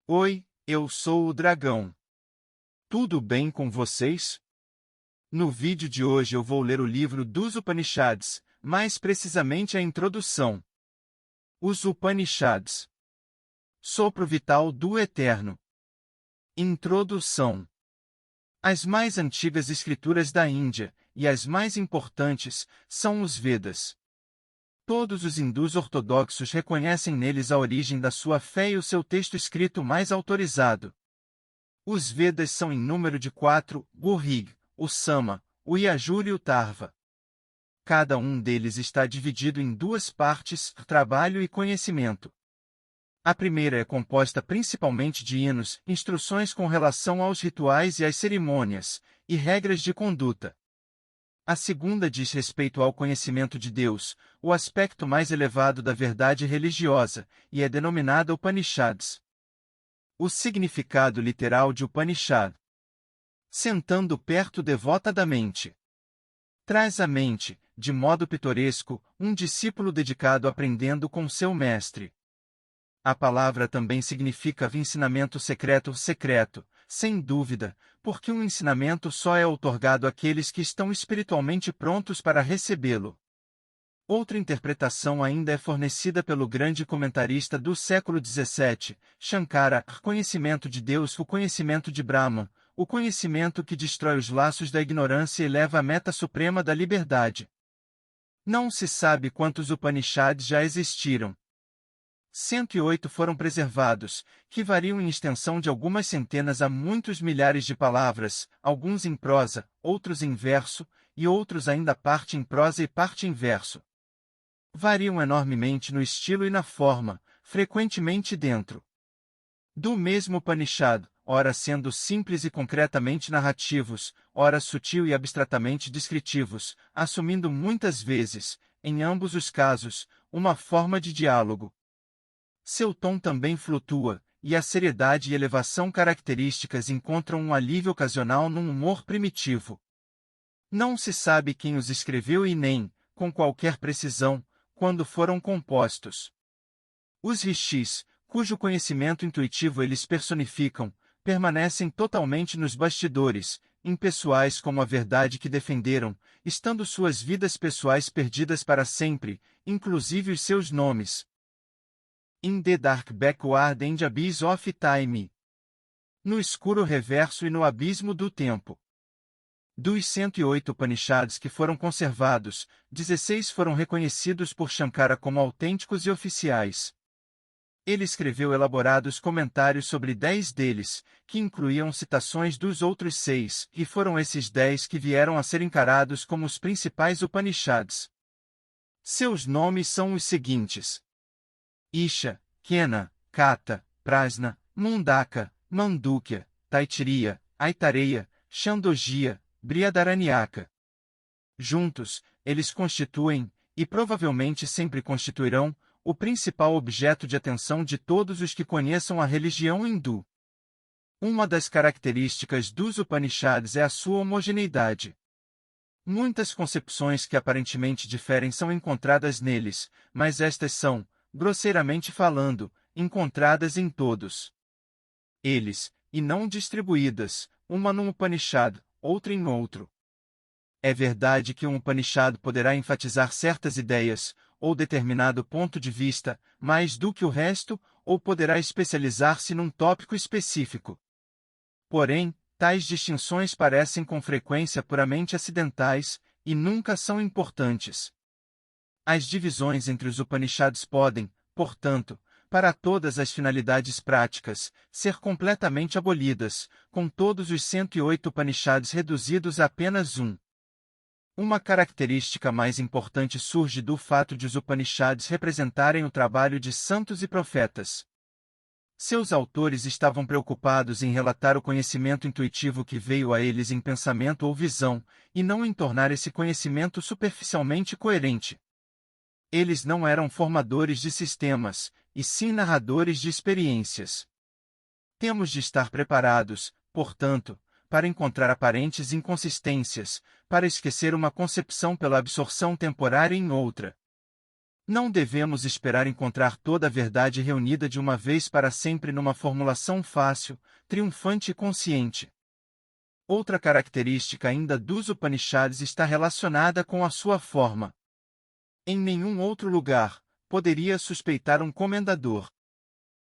Oi, eu sou o dragão. Tudo bem com vocês? No vídeo de hoje eu vou ler o livro dos Upanishads, mais precisamente a introdução. Os Upanishads. Sopro vital do Eterno. Introdução. As mais antigas escrituras da Índia, e as mais importantes, são os Vedas. Todos os hindus ortodoxos reconhecem neles a origem da sua fé e o seu texto escrito mais autorizado. Os Vedas são em número de 4, o Rig, o Sama, o Yajur e o Tarva. Cada um deles está dividido em duas partes, trabalho e conhecimento. A primeira é composta principalmente de hinos, instruções com relação aos rituais e às cerimônias, e regras de conduta. A segunda diz respeito ao conhecimento de Deus, o aspecto mais elevado da verdade religiosa, e é denominada Upanishads. O significado literal de Upanishad. Sentando perto devotadamente. Traz à mente, de modo pitoresco, um discípulo dedicado aprendendo com seu mestre. A palavra também significa ensinamento secreto, sem dúvida, porque um ensinamento só é outorgado àqueles que estão espiritualmente prontos para recebê-lo. Outra interpretação ainda é fornecida pelo grande comentarista do século XVII, Shankara, conhecimento de Deus, o conhecimento de Brahma, o conhecimento que destrói os laços da ignorância e leva à meta suprema da liberdade. Não se sabe quantos Upanishads já existiram. 108 foram preservados, que variam em extensão de algumas centenas a muitos milhares de palavras, alguns em prosa, outros em verso, e outros ainda parte em prosa e parte em verso. Variam enormemente no estilo e na forma, frequentemente dentro do mesmo Upanishad, ora sendo simples e concretamente narrativos, ora sutil e abstratamente descritivos, assumindo muitas vezes, em ambos os casos, uma forma de diálogo. Seu tom também flutua, e a seriedade e elevação características encontram um alívio ocasional num humor primitivo. Não se sabe quem os escreveu e nem, com qualquer precisão, quando foram compostos. Os rishis, cujo conhecimento intuitivo eles personificam, permanecem totalmente nos bastidores, impessoais como a verdade que defenderam, estando suas vidas pessoais perdidas para sempre, inclusive os seus nomes. In the dark backward and abyss of time. No escuro reverso e no abismo do tempo. Dos 108 Upanishads que foram conservados, 16 foram reconhecidos por Shankara como autênticos e oficiais. Ele escreveu elaborados comentários sobre 10 deles, que incluíam citações dos outros 6, e foram esses 10 que vieram a ser encarados como os principais Upanishads. Seus nomes são os seguintes: Isha, Kena, Kata, Prasna, Mundaka, Mandukya, Taittiriya, Aitareya, Chandogya, Brihadaranyaka. Juntos, eles constituem, e provavelmente sempre constituirão, o principal objeto de atenção de todos os que conheçam a religião hindu. Uma das características dos Upanishads é a sua homogeneidade. Muitas concepções que aparentemente diferem são encontradas neles, mas estas são, grosseiramente falando, encontradas em todos eles, e não distribuídas, uma num Upanishad, outra em outro. É verdade que um Upanishad poderá enfatizar certas ideias, ou determinado ponto de vista, mais do que o resto, ou poderá especializar-se num tópico específico. Porém, tais distinções parecem com frequência puramente acidentais, e nunca são importantes. As divisões entre os Upanishads podem, portanto, para todas as finalidades práticas, ser completamente abolidas, com todos os 108 Upanishads reduzidos a apenas um. Uma característica mais importante surge do fato de os Upanishads representarem o trabalho de santos e profetas. Seus autores estavam preocupados em relatar o conhecimento intuitivo que veio a eles em pensamento ou visão, e não em tornar esse conhecimento superficialmente coerente. Eles não eram formadores de sistemas, e sim narradores de experiências. Temos de estar preparados, portanto, para encontrar aparentes inconsistências, para esquecer uma concepção pela absorção temporária em outra. Não devemos esperar encontrar toda a verdade reunida de uma vez para sempre numa formulação fácil, triunfante e consciente. Outra característica ainda dos Upanishads está relacionada com a sua forma. Em nenhum outro lugar poderia suspeitar um comendador.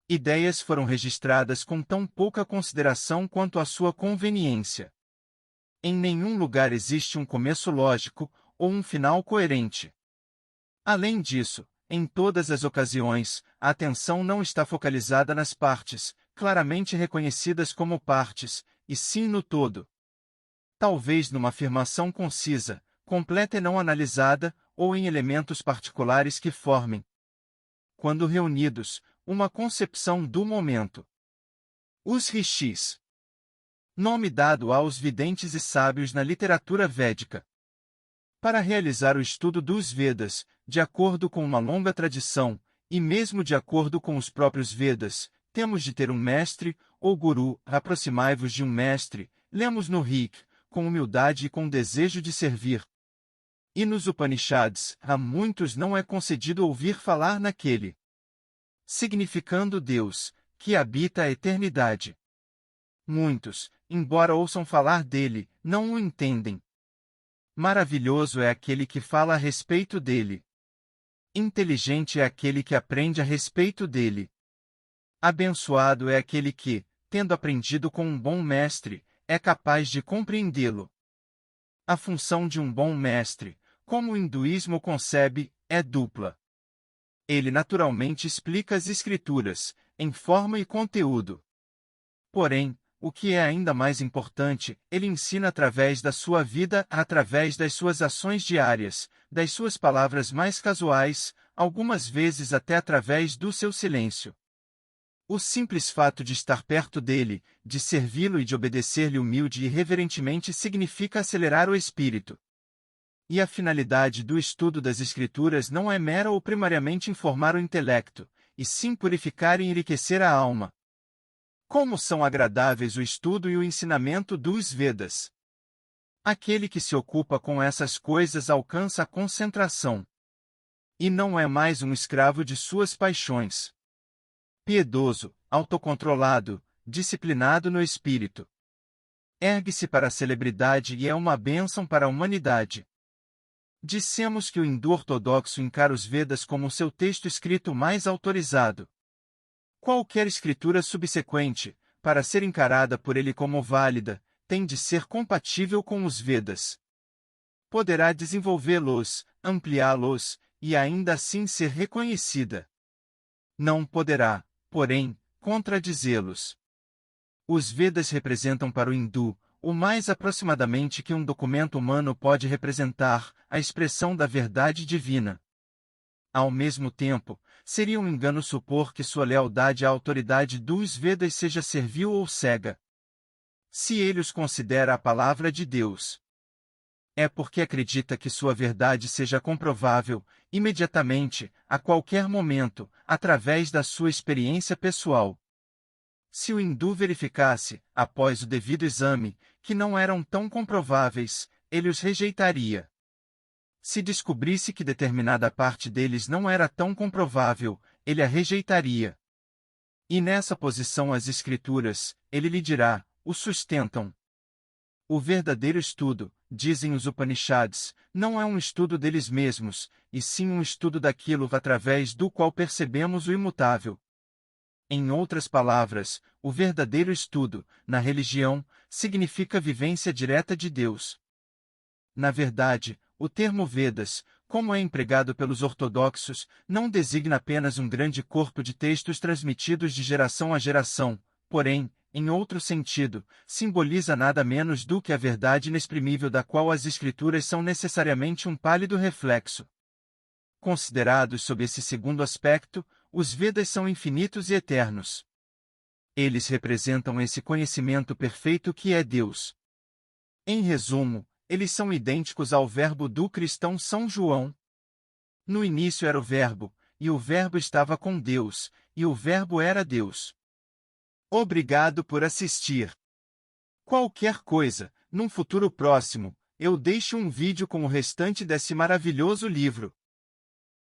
Ideias foram registradas com tão pouca consideração quanto a sua conveniência. Em nenhum lugar existe um começo lógico ou um final coerente. Além disso, em todas as ocasiões, a atenção não está focalizada nas partes, claramente reconhecidas como partes, e sim no todo. Talvez numa afirmação concisa, completa e não analisada, ou em elementos particulares que formem, quando reunidos, uma concepção do momento. Os rishis. Nome dado aos videntes e sábios na literatura védica. Para realizar o estudo dos Vedas, de acordo com uma longa tradição, e mesmo de acordo com os próprios Vedas, temos de ter um mestre, ou guru. Aproximai-vos de um mestre, lemos no Rig, com humildade e com desejo de servir. E nos Upanishads, a muitos não é concedido ouvir falar naquele, significando Deus, que habita a eternidade. Muitos, embora ouçam falar dele, não o entendem. Maravilhoso é aquele que fala a respeito dele. Inteligente é aquele que aprende a respeito dele. Abençoado é aquele que, tendo aprendido com um bom mestre, é capaz de compreendê-lo. A função de um bom mestre, como o hinduísmo concebe, é dupla. Ele naturalmente explica as escrituras, em forma e conteúdo. Porém, o que é ainda mais importante, ele ensina através da sua vida, através das suas ações diárias, das suas palavras mais casuais, algumas vezes até através do seu silêncio. O simples fato de estar perto dele, de servi-lo e de obedecer-lhe humilde e reverentemente significa acelerar o espírito. E a finalidade do estudo das Escrituras não é mera ou primariamente informar o intelecto, e sim purificar e enriquecer a alma. Como são agradáveis o estudo e o ensinamento dos Vedas! Aquele que se ocupa com essas coisas alcança a concentração. E não é mais um escravo de suas paixões. Piedoso, autocontrolado, disciplinado no espírito. Ergue-se para a celebridade e é uma bênção para a humanidade. Dissemos que o hindu ortodoxo encara os Vedas como seu texto escrito mais autorizado. Qualquer escritura subsequente, para ser encarada por ele como válida, tem de ser compatível com os Vedas. Poderá desenvolvê-los, ampliá-los, e ainda assim ser reconhecida. Não poderá, porém, contradizê-los. Os Vedas representam para o hindu, o mais aproximadamente que um documento humano pode representar, a expressão da verdade divina. Ao mesmo tempo, seria um engano supor que sua lealdade à autoridade dos Vedas seja servil ou cega. Se ele os considera a palavra de Deus, é porque acredita que sua verdade seja comprovável, imediatamente, a qualquer momento, através da sua experiência pessoal. Se o hindu verificasse, após o devido exame, que não eram tão comprováveis, ele os rejeitaria. Se descobrisse que determinada parte deles não era tão comprovável, ele a rejeitaria. E nessa posição as Escrituras, ele lhe dirá, o sustentam. O verdadeiro estudo, dizem os Upanishads, não é um estudo deles mesmos, e sim um estudo daquilo através do qual percebemos o imutável. Em outras palavras, o verdadeiro estudo, na religião, significa vivência direta de Deus. Na verdade, o termo Vedas, como é empregado pelos ortodoxos, não designa apenas um grande corpo de textos transmitidos de geração a geração, porém, em outro sentido, simboliza nada menos do que a verdade inexprimível da qual as Escrituras são necessariamente um pálido reflexo. Considerados sob esse segundo aspecto, os Vedas são infinitos e eternos. Eles representam esse conhecimento perfeito que é Deus. Em resumo, eles são idênticos ao verbo do cristão São João. No início era o Verbo, e o Verbo estava com Deus, e o Verbo era Deus. Obrigado por assistir. Qualquer coisa, num futuro próximo, eu deixo um vídeo com o restante desse maravilhoso livro.